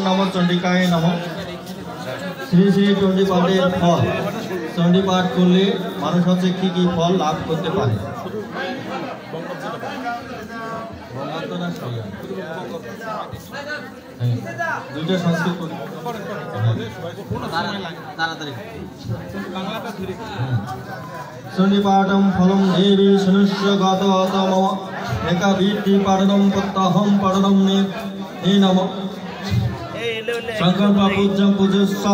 নমঃ চণ্ডিকায় নমঃ। শ্রী শ্রী চণ্ডীপাঠের ফল। চণ্ডীপাঠ করলে মানুষ হচ্ছে কি কি ফল লাভ করতে পারে? দুইটা সংস্কৃত চণ্ডীপাঠম ফলম দেবী শনুষ্য গত মম একা বীতি পাঠনম প্রত্যহম পাঠনম নে নম সংকল্প পূজ্যম পূজস্ব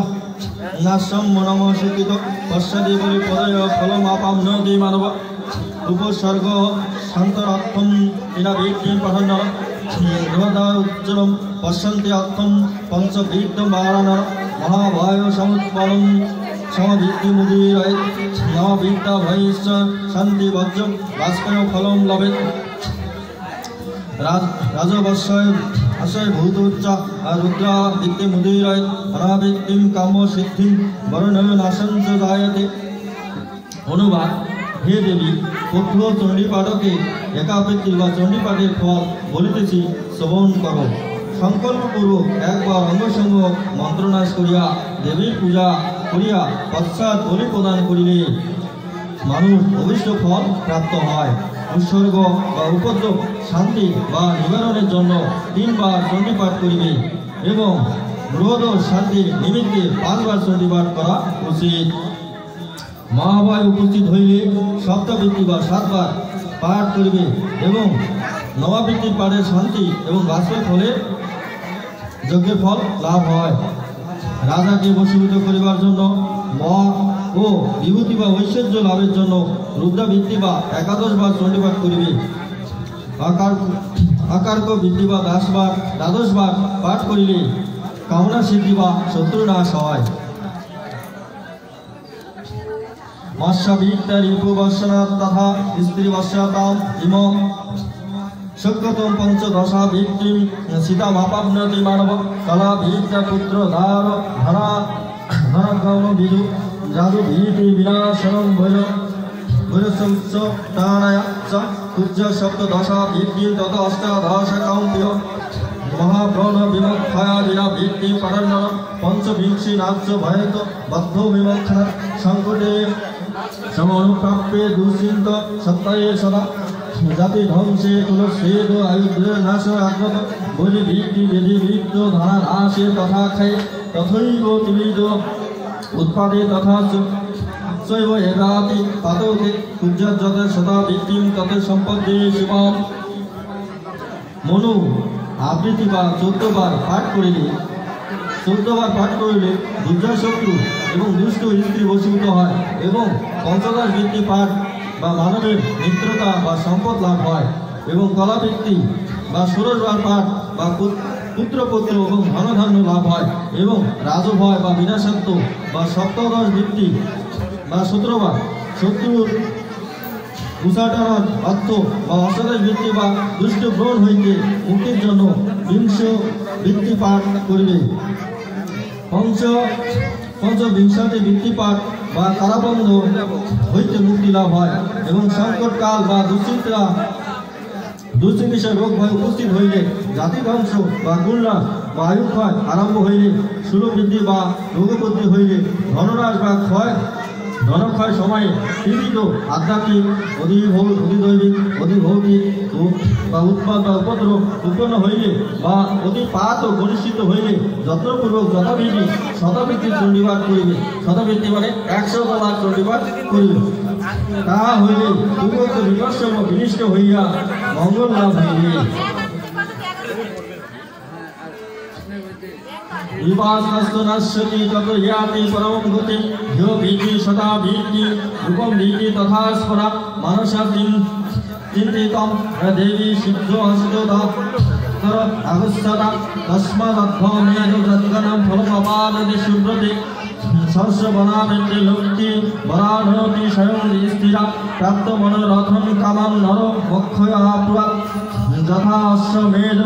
নাশম নম সুকিত পশ্যতি বলি পদয় ফলম আপাম্নতি মানব উপসর্গ শান্তরাত্মম বিনা বীতি পঠন উজ্জ্বলম পশ্যন্তি আত্মম পঞ্চবীর্যম বারাণর মহাবায়ু সমুৎপলম সমবীতি মুদিরায় নববিদ্যা ভয়শ্চ শান্তি বজ্রম বাষ্পয় ফলম লভেত রাজবস্যয় আশয় ভূতোচ্চ রুদ্রা বিদ্যে মুদিরায় অনাবৃত্তিম কাম সিদ্ধিম বরণয় নাশঞ্চ জায়তে। অনুবাদ: হে দেবী, পুত্র চণ্ডীপাঠকে একাবৃত্তি বা চণ্ডীপাঠের ফল বলিতেছি, শ্রবণ করো। সংকল্পপূর্বক একবার অঙ্গসঙ্গ মন্ত্রনাশ করিয়া দেবীর পূজা করিয়া পশ্চাৎ বলি প্রদান করিলে মানুষ অভিষ্ট ফল প্রাপ্ত হয়। উৎসর্গ বা উপদ্রব শান্তি বা নিবারণের জন্য 3 বার চণ্ডীপাঠ করিবে এবং গ্রহদোষ শান্তির নিমিত্তে 5 বার চণ্ডীপাঠ করা উচিত। মহাভয় উপস্থিত হইলে সপ্তাবৃত্তি বা 7 বার পাঠ করিবে এবং নবাবৃত্তির পাঠের শান্তি এবং বাষ্পের ফলে যজ্ঞের ফল লাভ হয়। রাজাকে বশীভূত করিবার জন্য মদ ও বিভূতি বা ঐশ্বর্য লাভের জন্য রুদ্রাবৃত্তি বা 11 বার চণ্ডীপাঠ করিবে। আকার্ক বৃত্তি বা 10 বার 12 বার পাঠ করিলে কামনা সিদ্ধি বা শত্রু নাশ হয়। মৎস্যবিদ্যা রিপুবর্ষণাৎ তথা স্ত্রীবশ্যতাম ইমম সক্ষতম পঞ্চদশা বৃত্তিম সীতামাপাপ্নোতি মানব কলা বিদ্যা পুত্র ধার ধনগৌণ বিদু জাদু ভীতি বিনাশনম ভৈরসংস টানায় চ পূজ্য সপ্তদশা বৃত্তিম তত অষ্টাদশ কাউন্ত্য মহাপ্রণ বিমক্ষয়া বিনা বৃত্তি পঠন পঞ্চবিংশী নাচ ভয়ত বদ্ধ বিমক্ষণ সংকটে সমনুপ্রাপ্যে দুশ্চিন্ত সত্তায়ে সদা জাতি ধ্বংসে তুলসেদ আয়ুধের নাশ আগ্রত বলি বৃত্তি বিধি বৃত্ত ধারা নাশে তথা খায় তথৈব ত্রিবিধ উৎপাদে তথা চৈব এগাতি পাতৌতে পূজ্যত সদা বৃত্তিম তত সম্পদে শিবম। মনু আবৃত্তি বা 14 বার পাঠ করিলে 14 বার পাঠ করিলে দুর্জয় শত্রু এবং দুষ্ট স্ত্রী বশীভূত হয় এবং 50 বৃত্তি পাঠ বা মানবের মিত্রতা বা সম্পদ লাভ হয় এবং কলাবৃত্তি বা 16 বার পাঠ বা পুত্রপত্র এবং ধনধান্য লাভ হয় এবং রাজভয় বা বিনাশাত্ম বা 17 বৃত্তি বা 17 বার শত্রুর উচাটন অর্থ বা অসদায় বৃত্তি বা দুষ্ট ব্রণ হইতে মুক্তির জন্য 20 বৃত্তি পাঠ করিবে। পঞ্চবিংশতি বৃত্তি পাঠ বা কারাবন্ধ হইতে মুক্তি লাভ হয় এবং সংকটকাল বা দুশ্চিকিৎসা রোগ ভয় উপস্থিত হইলে জাতি ধ্বংস বা গুণরা বা আয়ুক্ষয় আরম্ভ হইলে সুলবৃদ্ধি বা রোগবৃদ্ধি হইলে ধনরাশ বা ধনক্ষয় সময়ে তীব্র আধ্যাত্মিক অধিদৈবিক অধিভৌতিক বা উৎপাদ বা উপদ্রব উৎপন্ন হইলে বা অতিপাত ও ঘনিষ্ঠিত হইলে যত্নপূর্বক যথাবিধি শতাবৃত্তি চণ্ডীপাঠ করিবে। শতাবৃত্তি মানে 100 বার চণ্ডীপাঠ করিবে। তাহা হইলে দুর্গত বিপর্যয় বিনিষ্ট হইয়া মঙ্গল লাভ হইবে। বিবাসনাশ্বতি তত ইয়াতি পরমং গতি ধ্য ভীতি সদা ভীতি রূপম ভীতি তথা স্মরা মানসা চিন্তিতম দেবী সিদ্ধ হস্তদা আগস্যতা তস্মাদধ্বমেন যৎগণম ফলমপাদতি সুব্রতে সহস্রবনাবৃত্তি লক্ষ্মী বরাধনতি স্বয়ং স্থিরা প্রাপ্ত মনোরথম কামাম নর মক্ষয়া পুরা যথা অশ্বমেধ